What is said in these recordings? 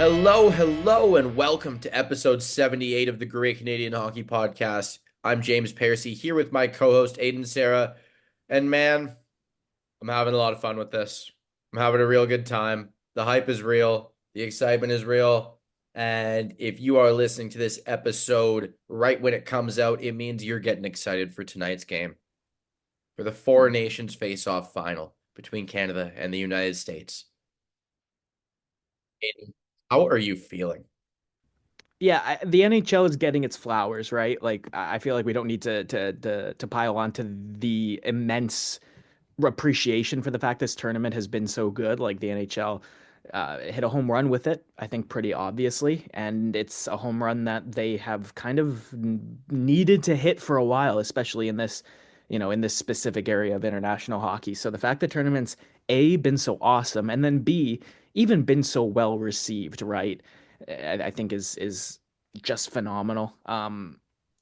Hello, and welcome to episode 78 of the Great Canadian Hockey Podcast. I'm James Parisi here with my co-host Aiden Sarah. And man, I'm having a lot of fun with this. I'm having a real good time. The hype is real, the excitement is real. And if you are listening to this episode right when it comes out, it means you're getting excited for tonight's game, for the Four Nations face-off final between Canada and the United States. Aiden, how are you feeling? Yeah, the NHL is getting its flowers, right? Like I feel like we don't need to pile on to the immense appreciation for the fact this tournament has been so good. Like the NHL hit a home run with it, I think pretty obviously, and it's a home run that they have kind of needed to hit for a while, especially in this, in this specific area of international hockey. So the fact that tournaments A been so awesome and then B even been so well received, right? I think is just phenomenal.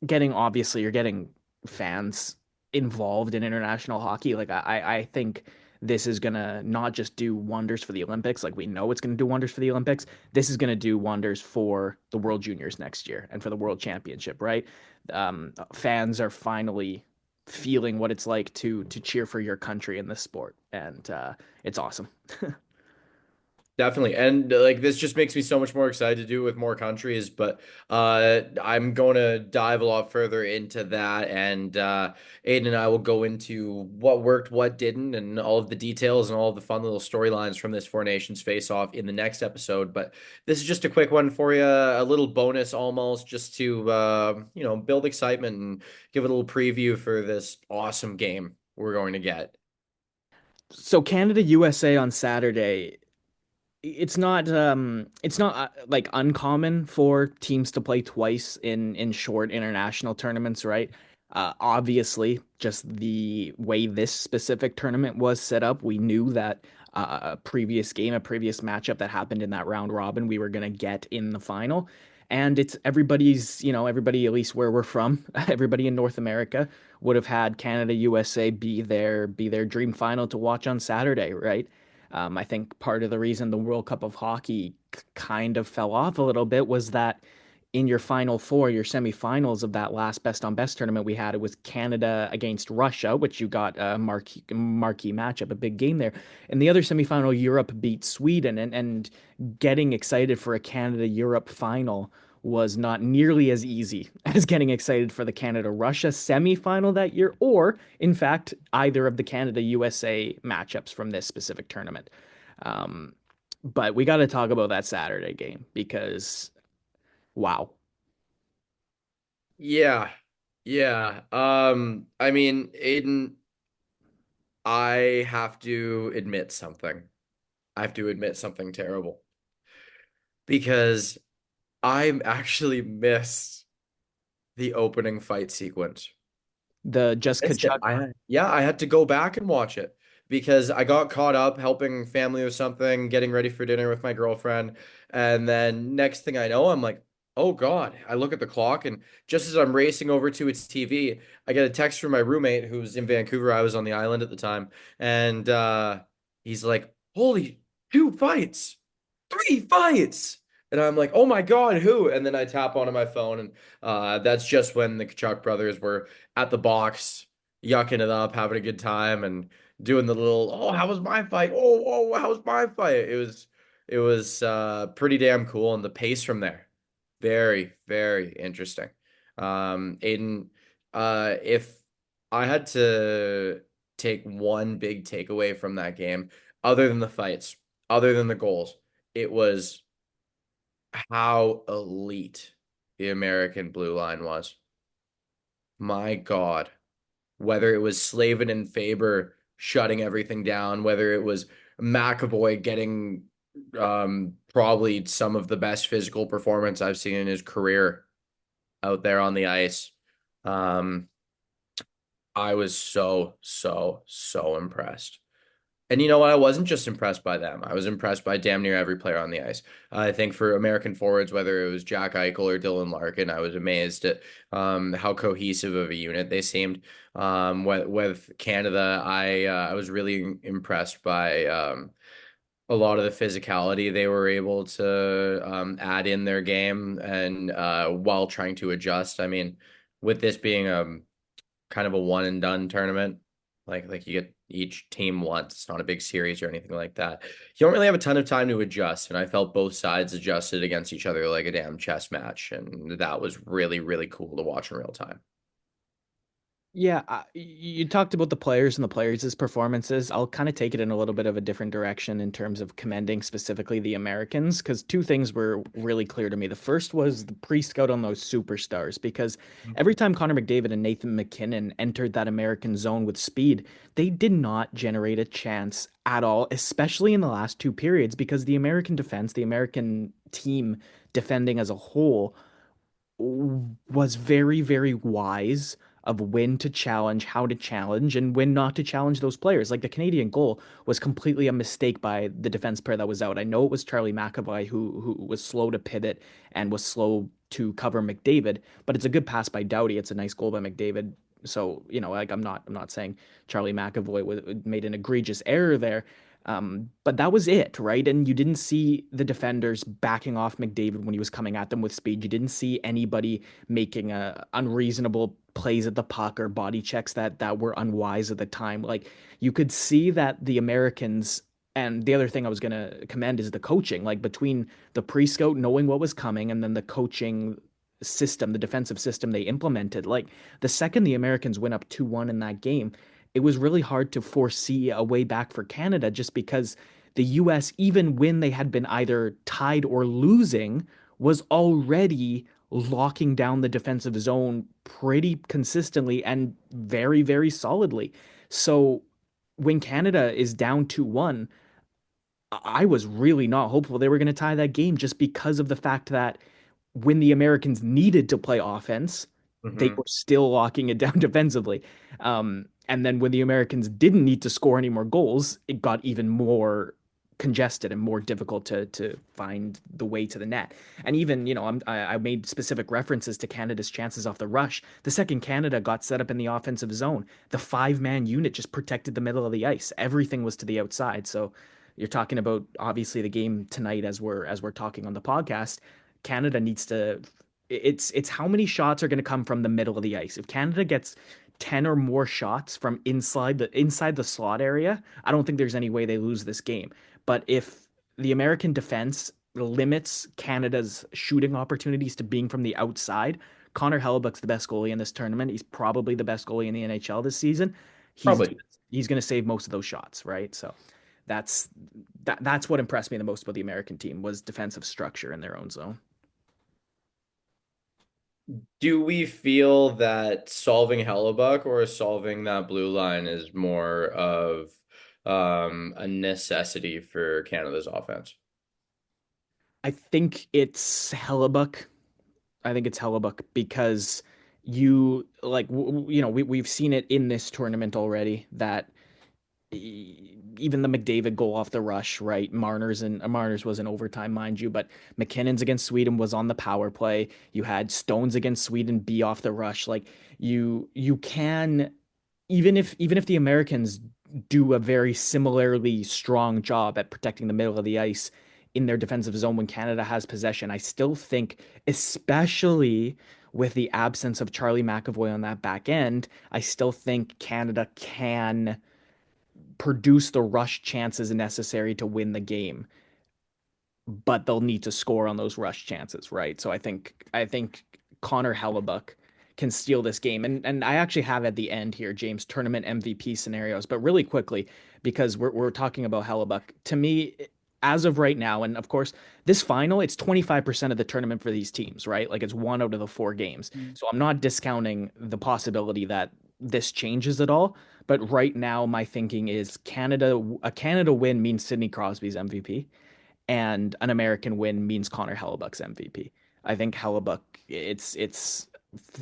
Getting obviously you're getting fans involved in international hockey. Like I think this is gonna not just do wonders for the Olympics. Like we know it's gonna do wonders for the Olympics. This is gonna do wonders for the World Juniors next year and for the World Championship, right? Fans are finally feeling what it's like to cheer for your country in this sport, and it's awesome. Definitely. And like this just makes me so much more excited to do with more countries, but I'm going to dive a lot further into that and Aiden and I will go into what worked, what didn't, and all of the details and all of the fun little storylines from this Four Nations face off in the next episode. But this is just a quick one for you, a little bonus almost just to build excitement and give it a little preview for this awesome game we're going to get. So Canada USA on Saturday, it's not like uncommon for teams to play twice in short international tournaments, right? Obviously, just the way this specific tournament was set up, we knew that a previous game, a previous matchup that happened in that round robin, we were gonna get in the final. And it's everybody's, everybody at least where we're from, everybody in North America would have had Canada USA be their dream final to watch on Saturday, right? I think part of the reason the World Cup of Hockey kind of fell off a little bit was that in your final four, your semifinals of that last best on best tournament we had, it was Canada against Russia, which you got a marquee matchup, a big game there. And the other semifinal, Europe beat Sweden, and getting excited for a Canada Europe final was not nearly as easy as getting excited for the Canada Russia semifinal that year, or in fact, either of the Canada USA matchups from this specific tournament. Um, but we got to talk about that Saturday game because wow. Yeah. Yeah. I mean, Aiden, I have to admit something. I have to admit something terrible because I'm actually missed the opening fight sequence. The just Missed it. Kachuk. I had to go back and watch it because I got caught up helping family with something, getting ready for dinner with my girlfriend, and then next thing I know, I'm like, "Oh God!" I look at the clock, and just as I'm racing over to its TV, I get a text from my roommate who's in Vancouver. I was on the island at the time, and he's like, "Holy, two fights, three fights!" And I'm like, "Oh my God, who?" And then I tap onto my phone, and that's just when the Kachuk brothers were at the box yucking it up, having a good time, and doing the little, oh, how was my fight? How was my fight? It was pretty damn cool, and the pace from there, very, very interesting. Aiden, if I had to take one big takeaway from that game, other than the fights, other than the goals, it was how elite the American blue line was. My God, whether it was Slavin and Faber shutting everything down, whether it was McAvoy getting probably some of the best physical performance I've seen in his career out there on the ice. Um, I was so impressed. And you know what? I wasn't just impressed by them. I was impressed by damn near every player on the ice. I think for American forwards, whether it was Jack Eichel or Dylan Larkin, I was amazed at how cohesive of a unit they seemed. With Canada, I was really impressed by a lot of the physicality they were able to add in their game and while trying to adjust. I mean, with this being kind of a one and done tournament, like you get each team once. It's not a big series or anything like that. You don't really have a ton of time to adjust, and I felt both sides adjusted against each other like a damn chess match, and that was really, really cool to watch in real time. Yeah, you talked about the players and the players' performances. I'll kind of take it in a little bit of a different direction in terms of commending specifically the Americans, because two things were really clear to me. The first was the pre-scout on those superstars, because every time Connor McDavid and Nathan MacKinnon entered that American zone with speed, they did not generate a chance at all, especially in the last two periods, because the American defense, the American team defending as a whole was very, very wise of when to challenge, how to challenge, and when not to challenge those players. Like the Canadian goal was completely a mistake by the defense pair that was out. I know it was Charlie McAvoy who was slow to pivot and was slow to cover McDavid, but it's a good pass by Doughty. It's a nice goal by McDavid. So, like I'm not saying Charlie McAvoy made an egregious error there. But that was it, right? And you didn't see the defenders backing off McDavid when he was coming at them with speed. You didn't see anybody making unreasonable plays at the puck or body checks that were unwise at the time. Like you could see that the Americans. And the other thing I was going to commend is the coaching, like between the pre-scout knowing what was coming and then the coaching system, the defensive system they implemented. Like the second the Americans went up 2-1 in that game, it was really hard to foresee a way back for Canada just because the US, even when they had been either tied or losing, was already locking down the defensive zone pretty consistently and very, very solidly. So when Canada is down 2-1, I was really not hopeful they were going to tie that game just because of the fact that when the Americans needed to play offense, they Hmm. were still locking it down defensively. And then when the Americans didn't need to score any more goals, it got even more congested and more difficult to find the way to the net. And even, I made specific references to Canada's chances off the rush. The second Canada got set up in the offensive zone, the five-man unit just protected the middle of the ice. Everything was to the outside. So you're talking about obviously the game tonight as we're talking on the podcast. Canada needs to it's how many shots are going to come from the middle of the ice. If Canada gets 10 or more shots from inside the slot area, I don't think there's any way they lose this game. But if the American defense limits Canada's shooting opportunities to being from the outside, Connor Hellebuyck's the best goalie in this tournament. He's probably the best goalie in the NHL this season. He's Probably. he's going to save most of those shots, right? So that's that's what impressed me the most about the American team was defensive structure in their own zone. Do we feel that solving Hellebuck or solving that blue line is more of a necessity for Canada's offense? I think it's Hellebuck. I think it's Hellebuck because you like we've seen it in this tournament already that even the McDavid goal off the rush, right? Marner's was in overtime, mind you, but McKinnon's against Sweden was on the power play. You had Stones against Sweden be off the rush. Like you can even if the Americans do a very similarly strong job at protecting the middle of the ice in their defensive zone when Canada has possession, I still think, especially with the absence of Charlie McAvoy on that back end, I still think Canada can produce the rush chances necessary to win the game, but they'll need to score on those rush chances, right? So I think Connor Hellebuck can steal this game. And I actually have at the end here, James, tournament MVP scenarios, but really quickly, because we're talking about Hellebuck. To me, as of right now, and of course, this final, it's 25% of the tournament for these teams, right? Like it's one out of the four games. So I'm not discounting the possibility that this changes at all. But right now, my thinking is a Canada win means Sidney Crosby's MVP and an American win means Connor Hellebuck's MVP. I think Hellebuck, it's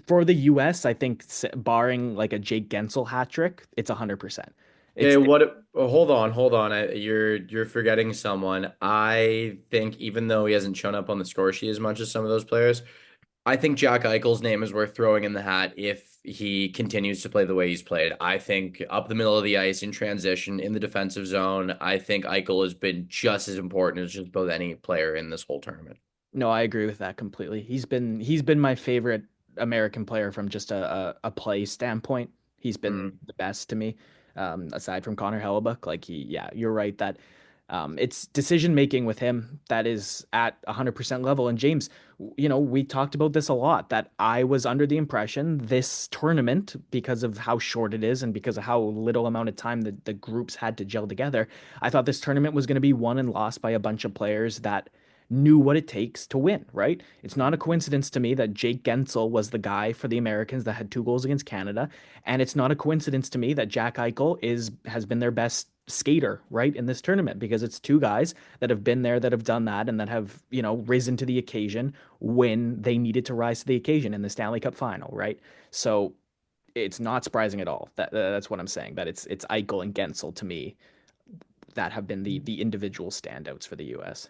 for the US, I think barring like a Jake Gensel hat trick, it's 100%. Okay, It's hold on. You're forgetting someone. I think even though he hasn't shown up on the score sheet as much as some of those players, I think Jack Eichel's name is worth throwing in the hat if he continues to play the way he's played. I think up the middle of the ice in transition in the defensive zone, I think Eichel has been just as important as just about any player in this whole tournament. No, I agree with that completely. He's been my favorite American player from just a play standpoint. He's been Mm. the best to me, aside from Connor Hellebuck. Like yeah, you're right that it's decision making with him that is at 100% level. And James, we talked about this a lot. That I was under the impression this tournament, because of how short it is and because of how little amount of time the groups had to gel together, I thought this tournament was going to be won and lost by a bunch of players that knew what it takes to win, right? It's not a coincidence to me that Jake Gensel was the guy for the Americans that had 2 goals against Canada, and it's not a coincidence to me that Jack Eichel has been their best skater, right, in this tournament, because it's 2 guys that have been there, that have done that, and that have, risen to the occasion when they needed to rise to the occasion in the Stanley Cup final, right? So it's not surprising at all. That's what I'm saying. That it's Eichel and Gensel to me that have been the individual standouts for the U.S.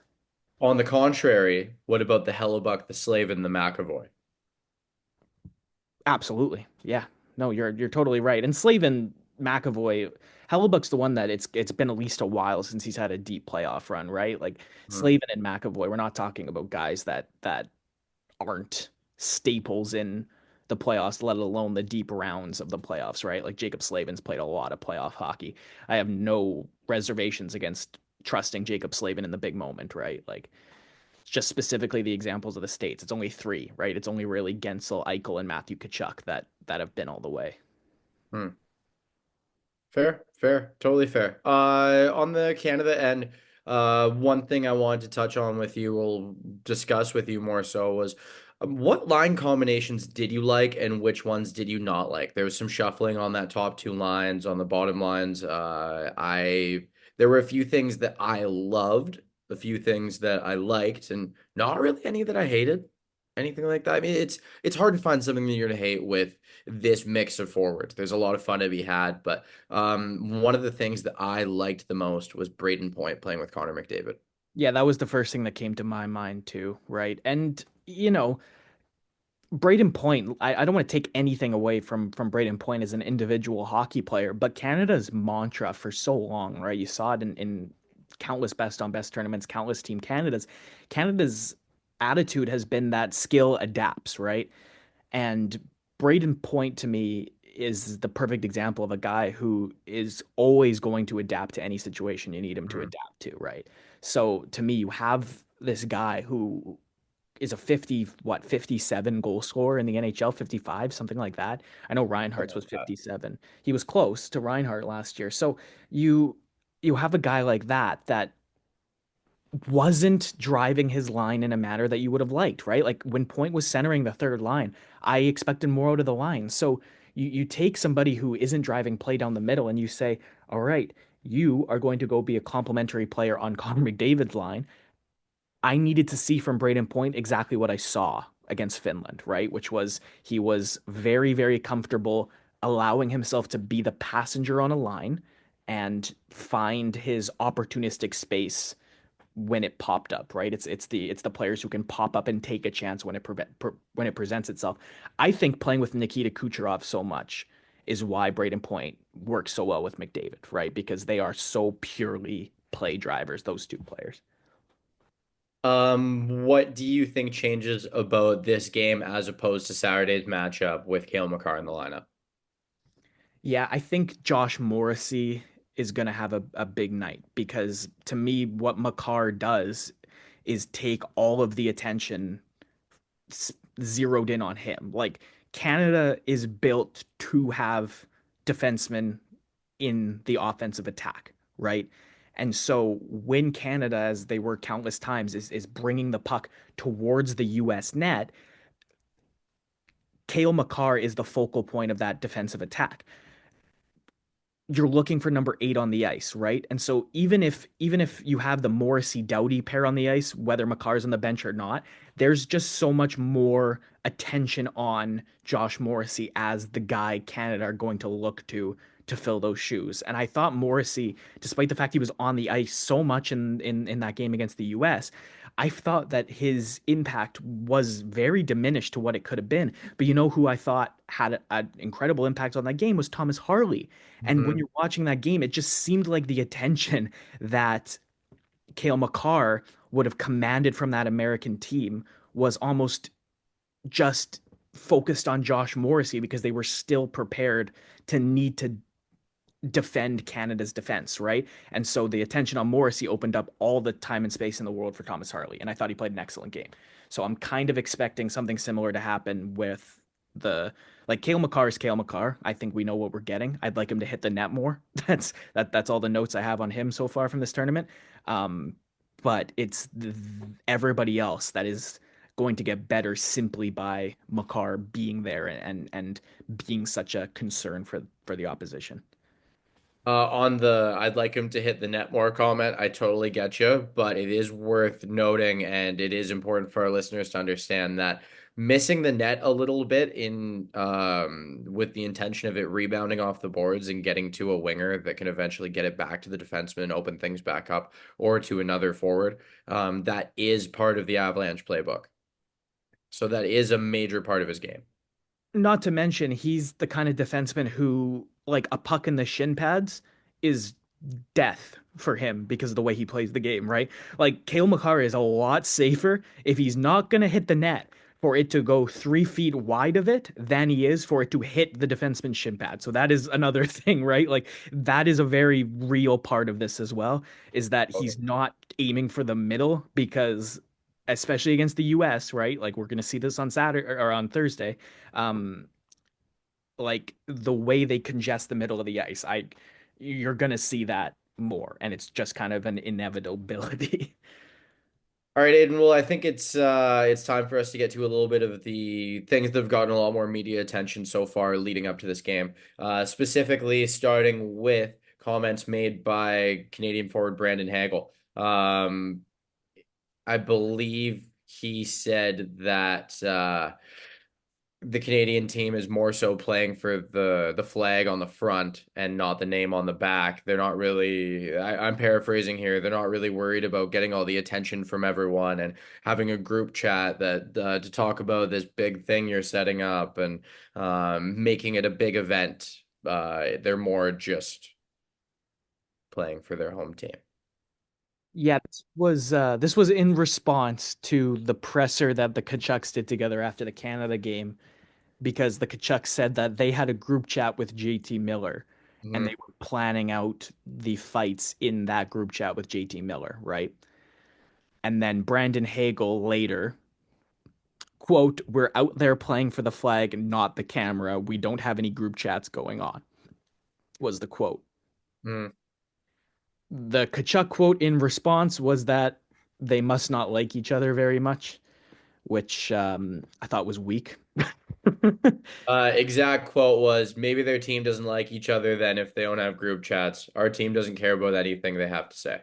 On the contrary, what about the Hellebuck, the Slavin, the McAvoy? Absolutely. Yeah. No, you're totally right. And Slavin McAvoy, Hellebuck's the one that it's been at least a while since he's had a deep playoff run, right? Like Hmm. Slavin and McAvoy, we're not talking about guys that aren't staples in the playoffs, let alone the deep rounds of the playoffs, right? Like Jacob Slavin's played a lot of playoff hockey. I have no reservations against trusting Jacob Slavin in the big moment, right? Like just specifically the examples of the states. It's only 3, right? It's only really Gensel, Eichel, and Matthew Tkachuk that have been all the way. Hmm. Fair, fair, totally fair. On the Canada end, one thing I wanted to touch on with you, we'll discuss with you more so was what line combinations did you like and which ones did you not like? There was some shuffling on that top 2 lines, on the bottom lines. There were a few things that I loved, a few things that I liked, and not really any that I hated. Anything like that. I mean, it's hard to find something that you're gonna hate with this mix of forwards. There's a lot of fun to be had, but one of the things that I liked the most was Braden Point playing with Connor McDavid. Yeah, that was the first thing that came to my mind too, right? And Braden Point, I don't want to take anything away from Braden Point as an individual hockey player, but Canada's mantra for so long, right? You saw it in countless best on best tournaments, countless Team Canada's attitude has been that skill adapts, right? And Braden Point to me is the perfect example of a guy who is always going to adapt to any situation you need him to Mhm. adapt to, right? So to me, you have this guy who is a 57 goal scorer in the NHL, 55, something like that. I know Reinhardt's was 57. He was close to Reinhardt last year. So you you have a guy like that wasn't driving his line in a manner that you would have liked, right? Like when Point was centering the third line, I expected more out of the line. So you take somebody who isn't driving play down the middle and you say, all right, you are going to go be a complementary player on Connor McDavid's line. I needed to see from Braden Point exactly what I saw against Finland, right? Which was he was very, very comfortable allowing himself to be the passenger on a line and find his opportunistic space when it popped up, right? It's the players who can pop up and take a chance when when it presents itself. I think playing with Nikita Kucherov so much is why Braden Point works so well with McDavid, right? Because they are so purely play drivers, those 2 players. What do you think changes about this game as opposed to Saturday's matchup with Cale Makar in the lineup? Yeah, I think Josh Morrissey is going to have a big night because to me, what Makar does is take all of the attention zeroed in on him. Like Canada is built to have defensemen in the offensive attack, right? And so when Canada, as they were countless times, is bringing the puck towards the U.S. net, Kale Makar is the focal point of that defensive attack. You're looking for number 8 on the ice, right? And so even if you have the Morrissey Doughty pair on the ice, whether Makar's on the bench or not, there's just so much more attention on Josh Morrissey as the guy Canada are going to look to fill those shoes. And I thought Morrissey, despite the fact he was on the ice so much in that game against the US, I thought that his impact was very diminished to what it could have been. But you know who I thought had an incredible impact on that game was Thomas Harley. And when Mhm. you're watching that game, it just seemed like the attention that Cale Makar would have commanded from that American team was almost just focused on Josh Morrissey because they were still prepared to need to defend Canada's defense, right? And so the attention on Morrissey opened up all the time and space in the world for Thomas Harley. And I thought he played an excellent game. So I'm kind of expecting something similar to happen with the like Cale Makar is Cale Makar. I think we know what we're getting. I'd like him to hit the net more. That's all the notes I have on him so far from this tournament. Um, but it's everybody else that is going to get better simply by Makar being there and being such a concern for the opposition. On the I'd like him to hit the net more comment, I totally get you, but it is worth noting and it is important for our listeners to understand that missing the net a little bit in with the intention of it rebounding off the boards and getting to a winger that can eventually get it back to the defenseman and open things back up or to another forward, that is part of the Avalanche playbook. So that is a major part of his game. Not to mention, he's the kind of defenseman who, like, a puck in the shin pads is death for him because of the way he plays the game, right? Like, Kale McCarr is a lot safer if he's not going to hit the net for it to go 3 feet wide of it than he is for it to hit the defenseman's shin pad. So that is another thing, right? Like, that is a very real part of this as well, is that he's not aiming for the middle because especially against the US, right? Like we're going to see this on Saturday or on Thursday. Um, like the way they congest the middle of the ice, you're gonna see that more, and it's just kind of an inevitability. All right, Aiden. Well, I think it's time for us to get to a little bit of the things that have gotten a lot more media attention so far leading up to this game. Specifically, starting with comments made by Canadian forward Brandon Hagel. I believe he said that the Canadian team is more so playing for the flag on the front and not the name on the back. They're not really, I'm paraphrasing here, they're not really worried about getting all the attention from everyone and having a group chat that to talk about this big thing you're setting up and making it a big event. They're more just playing for their home team. Yeah, this was in response to the presser that the Kachucks did together after the Canada game, because the Kachucks said that they had a group chat with JT Miller and Mhm. they were planning out the fights in that group chat with JT Miller, right? And then Brandon Hagel later, quote, "We're out there playing for the flag, not the camera. We don't have any group chats going on," was the quote. Mhm. The Kachuk quote in response was that they must not like each other very much, which I thought was weak. Exact quote was maybe their team doesn't like each other then if they don't have group chats. Our team doesn't care about anything they have to say.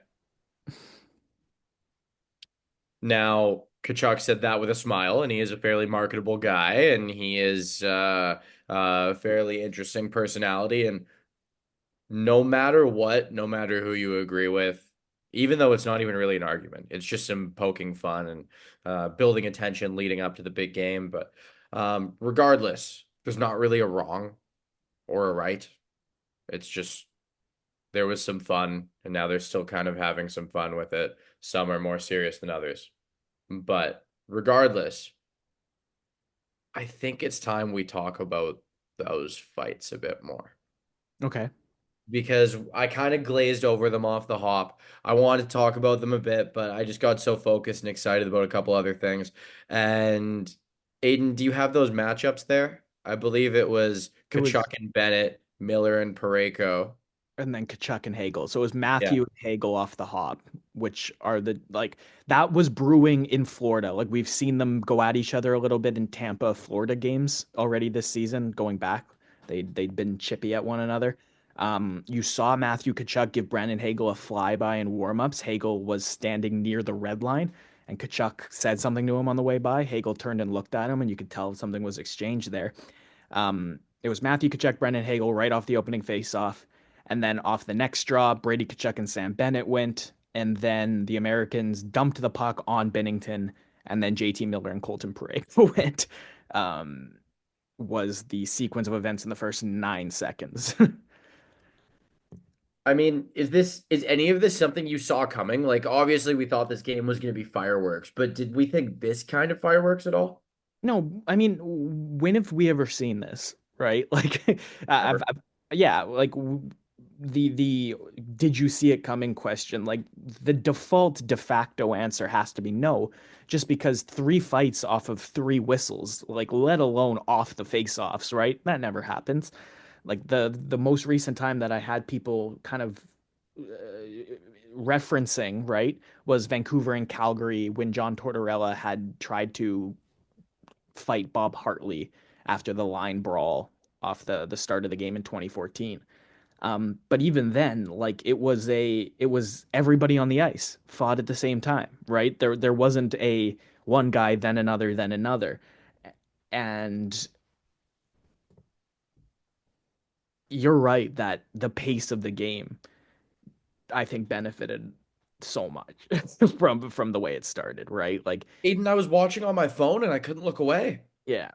Now, Kachuk said that with a smile, and he is a fairly marketable guy, and he is a fairly interesting personality. And no matter what, no matter who you agree with, even though it's not even really an argument, it's just some poking fun and building attention leading up to the big game. But regardless, there's not really a wrong or a right. It's just there was some fun, and now they're still kind of having some fun with it. Some are more serious than others. But regardless, I think it's time we talk about those fights a bit more Okay. because I kind of glazed over them off the hop. I wanted to talk about them a bit, but I just got so focused and excited about a couple other things. And Aiden, do you have those matchups there? I believe it was It was, Kachuk and Bennett, Miller and Pareko. and then Kachuk and Hagel. So it was Yeah. Matthew and Hagel off the hop, which are the like that was brewing in Florida. Like we've seen them go at each other a little bit in Tampa, Florida games already this season. Going back, they'd been chippy at one another. You saw Matthew Kachuk give Brandon Hagel a flyby in warmups. Hagel was standing near the red line, and Kachuk said something to him on the way by. Hagel turned and looked at him, and you could tell something was exchanged there. It was Matthew Kachuk, Brendan Hagel right off the opening faceoff. And then off the next draw, Brady Kachuk and Sam Bennett went. and then the Americans dumped the puck on Binnington, and then JT Miller and Colton Parayko went. Um, was the sequence of events in the first 9 seconds. I mean, is any of this something you saw coming? Like, obviously, we thought this game was going to be fireworks, but did we think this kind of fireworks at all? No, I mean, when have we ever seen this, right? Like, Never. yeah, like the did you see it coming question? Like, the default de facto answer has to be no, just because three fights off of three whistles, like, let alone off the face-offs, right? That never happens. Like the most recent time that I had people kind of referencing, right, was Vancouver and Calgary when John Tortorella had tried to fight Bob Hartley after the line brawl off the start of the game in 2014. But even then, like it was everybody on the ice fought at the same time, right? There wasn't a one guy, then another, then another. And you're right that the pace of the game, I think, benefited so much from the way it started, right? Like, Aiden, I was watching on my phone and I couldn't look away. yeah,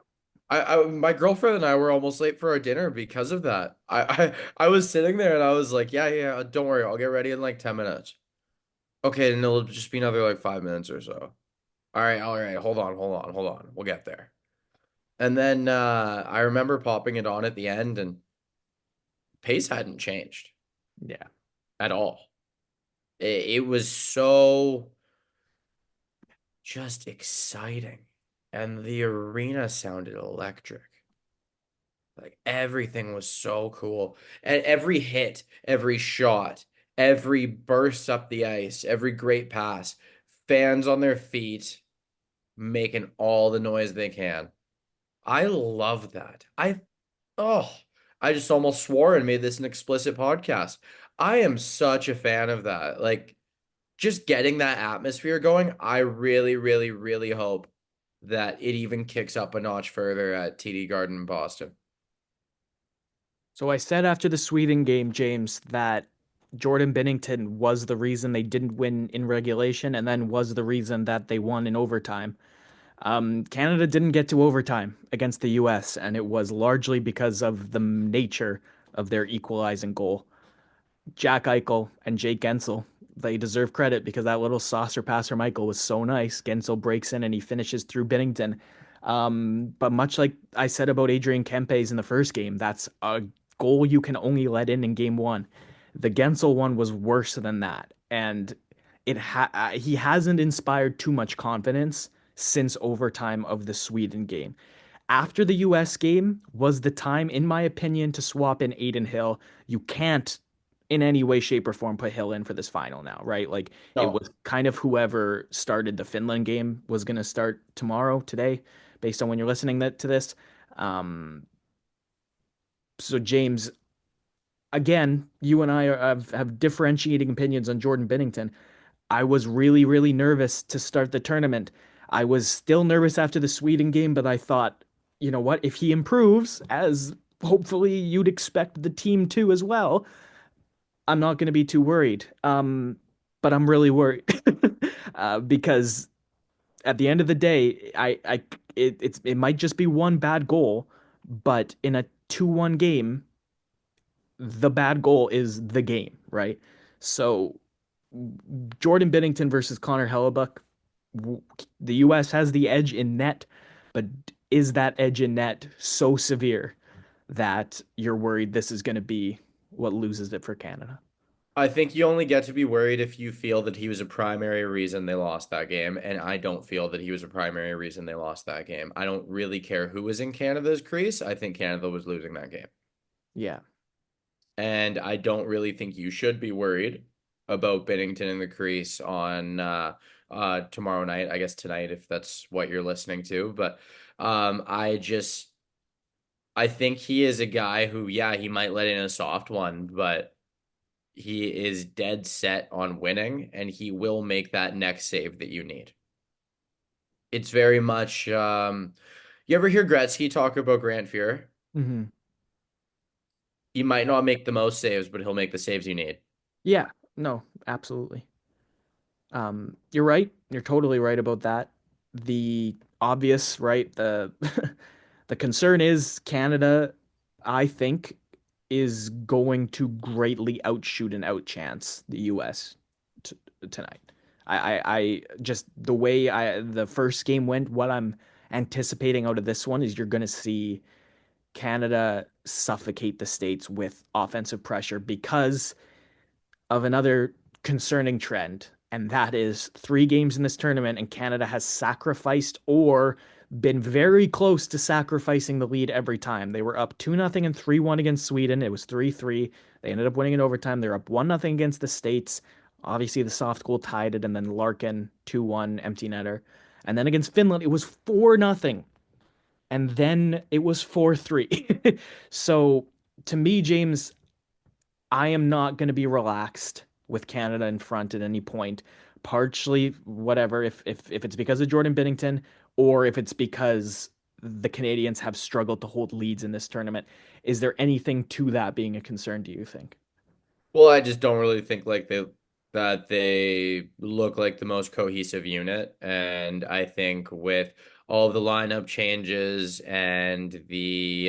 My girlfriend and I were almost late for our dinner because of that. I was sitting there and I was like, yeah, yeah, don't worry, I'll get ready in like 10 minutes. Okay, and it'll just be another like 5 minutes or so. All right, hold on. We'll get there. And then I remember popping it on at the end and pace hadn't changed yeah. at all. It was so just exciting. And the arena sounded electric. Like everything was so cool. And every hit, every shot, every burst up the ice, every great pass, fans on their feet making all the noise they can. I love that. Oh, I just almost swore and made this an explicit podcast. I am such a fan of that. Like just getting that atmosphere going, I really, really, really hope that it even kicks up a notch further at TD Garden in Boston. So I said after the Sweden game, James, that Jordan Binnington was the reason they didn't win in regulation and then was the reason that they won in overtime. Canada didn't get to overtime against the US, and it was largely because of the nature of their equalizing goal. Jack Eichel and Jake Gensel, they deserve credit because that little saucer pass from Eichel was so nice. Gensel breaks in and he finishes through Binnington. But much like I said about Adrian Kempe's in the first game, that's a goal you can only let in game one. The Gensel one was worse than that, and he hasn't inspired too much confidence since overtime of the Sweden game. After the US game was the time, in my opinion, to swap in Aiden Hill. You can't in any way, shape, or form put Hill in for this final now, right? Like it No, was kind of whoever started the Finland game was going to start tomorrow, today, based on when you're listening to this. Um, so James, again, you and have differentiating opinions on Jordan Binnington. I was really, really nervous to start the tournament. I was still nervous after the Sweden game, but I thought, you know what? If he improves, as hopefully you'd expect the team to as well, I'm not going to be too worried. But I'm really worried because at the end of the day, it might just be one bad goal, but in a 2-1 game, the bad goal is the game, right? So Jordan Binnington versus Connor Hellebuck, the U.S. has the edge in net, but is that edge in net so severe that you're worried this is going to be what loses it for Canada? I think you only get to be worried if you feel that he was a primary reason they lost that game, and I don't feel that he was a primary reason they lost that game. I don't really care who was in Canada's crease. I think Canada was losing that game. Yeah. And I don't really think you should be worried about Binnington in the crease on tomorrow night. I guess tonight if that's what you're listening to. But I think he is a guy who, yeah, he might let in a soft one, but he is dead set on winning and he will make that next save that you need. It's very much you ever hear Gretzky talk about Grant Fuhr? Hmm. He might not make the most saves, but he'll make the saves you need. Yeah. No, absolutely. You're right. You're totally right about that. The obvious, right? The the concern is Canada, I think, is going to greatly outshoot and outchance the US t tonight. I just the way the first game went, what I'm anticipating out of this one is you're going to see Canada suffocate the States with offensive pressure because of another concerning trend, and that is 3 games in this tournament, and Canada has sacrificed or been very close to sacrificing the lead every time. They were up 2-0 and 3-1 against Sweden. It was 3-3. They ended up winning in overtime. They're up 1-0 against the States. Obviously, the soft goal tied it, and then Larkin 2-1 empty netter. And then against Finland, it was 4-0. And then it was 4-3. So to me, James, I am not going to be relaxed with Canada in front at any point. Partially, whatever, if it's because of Jordan Binnington or if it's because the Canadians have struggled to hold leads in this tournament. Is there anything to that being a concern, do you think? Well, I just don't really think like they look like the most cohesive unit, and I think with all of the lineup changes and the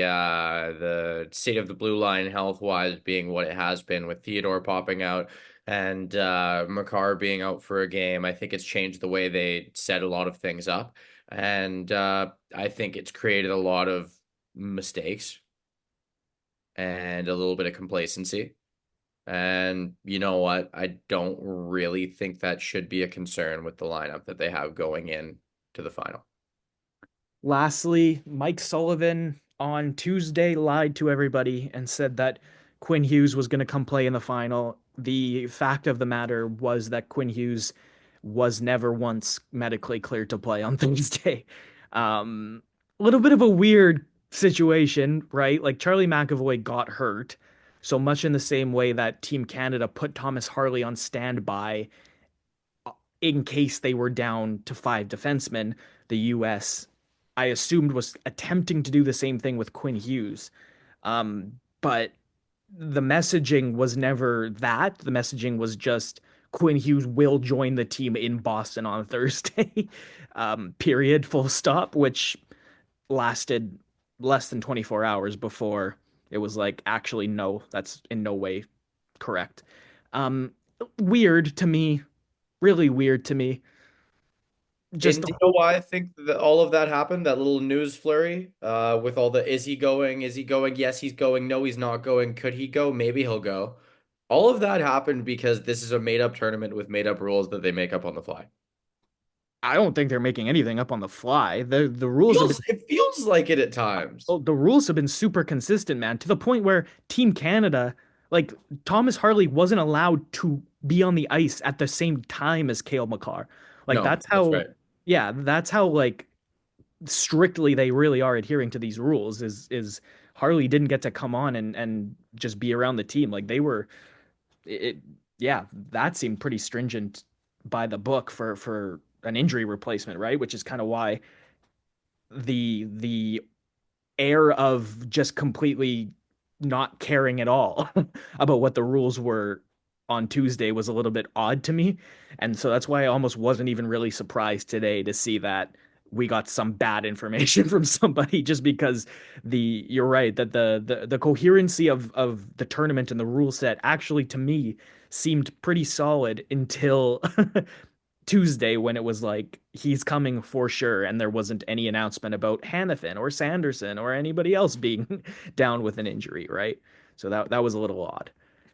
state of the blue line health wise being what it has been with Theodore popping out and Makar being out for a game, I think it's changed the way they set a lot of things up, and I think it's created a lot of mistakes and a little bit of complacency. And you know what? I don't really think that should be a concern with the lineup that they have going in to the final. Lastly, Mike Sullivan on Tuesday lied to everybody and said that Quinn Hughes was going to come play in the final. The fact of the matter was that Quinn Hughes was never once medically cleared to play on Thursday. Um, a little bit of a weird situation, right? Like Charlie McAvoy got hurt, so much in the same way that Team Canada put Thomas Harley on standby in case they were down to 5 defensemen. The US, I assumed, was attempting to do the same thing with Quinn Hughes. But the messaging was never that. The messaging was just Quinn Hughes will join the team in Boston on Thursday. Period, full stop, which lasted less than 24 hours before it was like, actually, no, that's in no way correct. Um, Weird to me, really weird to me. Just And do you know why I think that all of that happened? That little news flurry, with all the is he going? Is he going? Yes, he's going. No, he's not going. Could he go? Maybe he'll go. All of that happened because this is a made up tournament with made up rules that they make up on the fly. I don't think they're making anything up on the fly. The rules have been It feels like it at times. oh, the rules have been super consistent, man, to the point where Team Canada, like Thomas Harley wasn't allowed to be on the ice at the same time as Cale Makar. Like No, that's that's how right. yeah, that's how like strictly they really are adhering to these rules is Harley didn't get to come on and just be around the team. Like they were it yeah, that seemed pretty stringent by the book for an injury replacement, right? Which is kind of why the air of just completely not caring at all about what the rules were on Tuesday was a little bit odd to me. And so that's why I almost wasn't even really surprised today to see that we got some bad information from somebody just because you're right that the coherency of the tournament and the rule set actually to me seemed pretty solid until Tuesday when it was like he's coming for sure, and there wasn't any announcement about Hanifin or Sanderson or anybody else being down with an injury, right? So that was a little odd.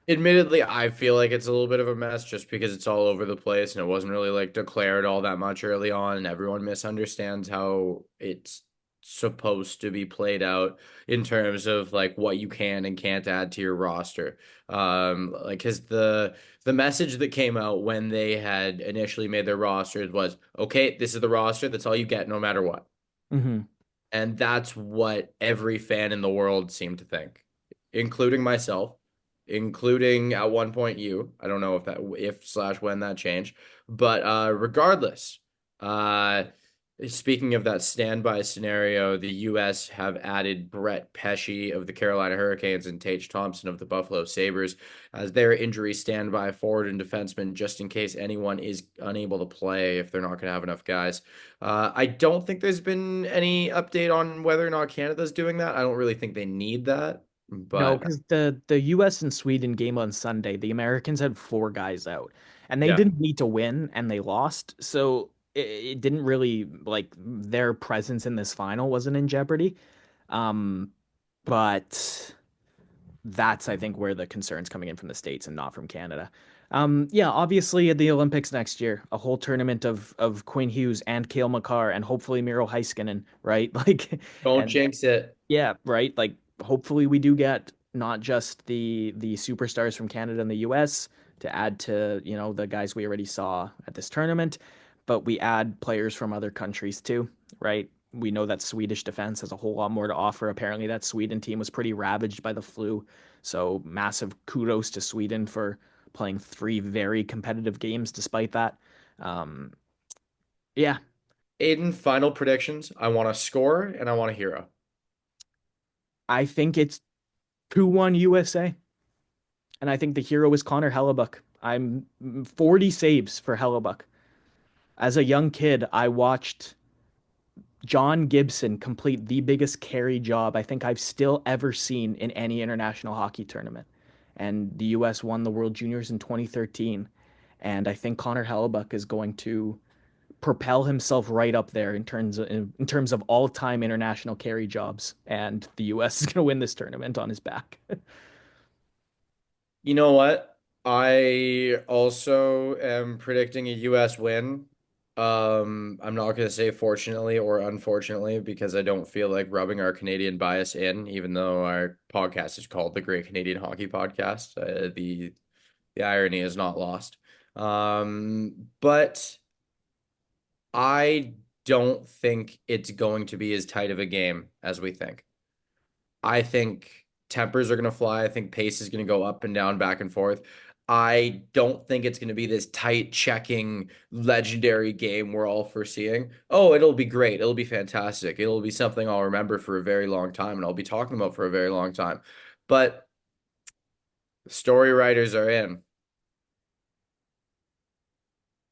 Admittedly, I feel like it's a little bit of a mess just because it's all over the place and it wasn't really like declared all that much early on, and everyone misunderstands how it's supposed to be played out in terms of like what you can and can't add to your roster. Like cause the message that came out when they had initially made their rosters was, okay, this is the roster, that's all you get no matter what. Hmm. And that's what every fan in the world seemed to think, including myself, including at one point you. I don't know if that if slash when that changed, but regardless, uh, Speaking of that standby scenario, the U.S. have added Brett Pesce of the Carolina Hurricanes and Tage Thompson of the Buffalo Sabres as their injury standby forward and defenseman, just in case anyone is unable to play if they're not going to have enough guys. I don't think there's been any update on whether or not Canada's doing that. I don't really think they need that, No, but because the US and Sweden game on Sunday, the Americans had four guys out, and they yeah. didn't need to win, and they lost. So it didn't really like their presence in this final wasn't in jeopardy. Um, but that's I think where the concerns coming in from the States and not from Canada. Yeah, obviously at the Olympics next year, a whole tournament of Quinn Hughes and Cale Makar and hopefully Miro Heiskanen, right? Like, Don't and jinx it. yeah, right. Like hopefully we do get not just the superstars from Canada and the US to add to, the guys we already saw at this tournament, but we add players from other countries too, right? We know that Swedish defense has a whole lot more to offer. Apparently that Sweden team was pretty ravaged by the flu. So massive kudos to Sweden for playing three very competitive games despite that. Um, yeah, Aiden, final predictions. I want a score and I want a hero. I think it's 2-1 USA. And I think the hero is Connor Hellebuck. I'm 40 saves for Hellebuck. As a young kid, I watched John Gibson complete the biggest carry job I think I've still ever seen in any international hockey tournament. And the US won the World Juniors in 2013. And I think Connor Hellebuck is going to propel himself right up there in terms of all-time international carry jobs. And the US is going to win this tournament on his back. You know what? I also am predicting a US win. I'm not going to say fortunately or unfortunately because I don't feel like rubbing our Canadian bias in, even though our podcast is called the Great Canadian Hockey Podcast. The irony is not lost. But I don't think it's going to be as tight of a game as we think. I think tempers are going to fly. I think pace is going to go up and down, back and forth. I don't think it's going to be this tight checking legendary game we're all foreseeing. Oh, it'll be great. It'll be fantastic. It'll be something I'll remember for a very long time and I'll be talking about for a very long time. But story writers are in.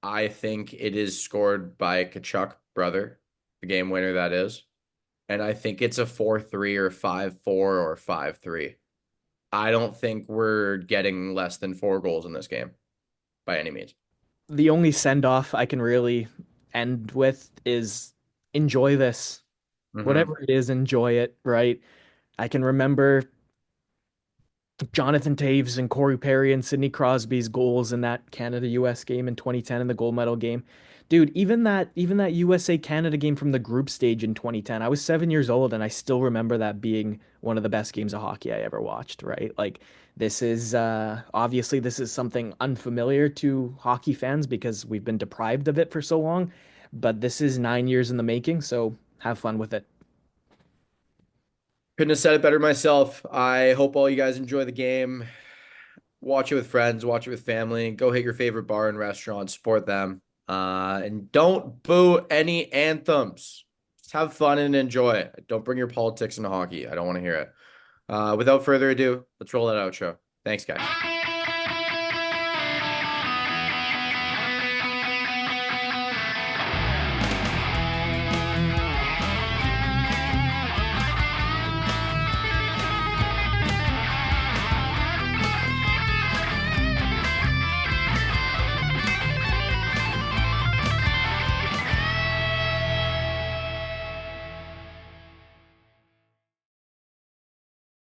I think it is scored by Kachuk brother, the game winner that is. And I think it's a 4-3 or 5-4 or 5-3. I don't think we're getting less than 4 goals in this game by any means. The only send off I can really end with is enjoy this. Hmm. Whatever it is, enjoy it, right? I can remember Jonathan Taves and Corey Perry and Sidney Crosby's goals in that Canada US game in 2010 in the gold medal game. Dude, even that USA Canada game from the group stage in 2010. I was 7 years old and I still remember that being one of the best games of hockey I ever watched, right? Like this is obviously this is something unfamiliar to hockey fans because we've been deprived of it for so long, but this is 9 years in the making, so have fun with it. Couldn't have said it better myself. I hope all you guys enjoy the game. Watch it with friends, watch it with family. Go hit your favorite bar and restaurant, support them. And don't boo any anthems. Just have fun and enjoy it. Don't bring your politics into hockey. I don't want to hear it. Without further ado, let's roll that outro. Thanks, guys.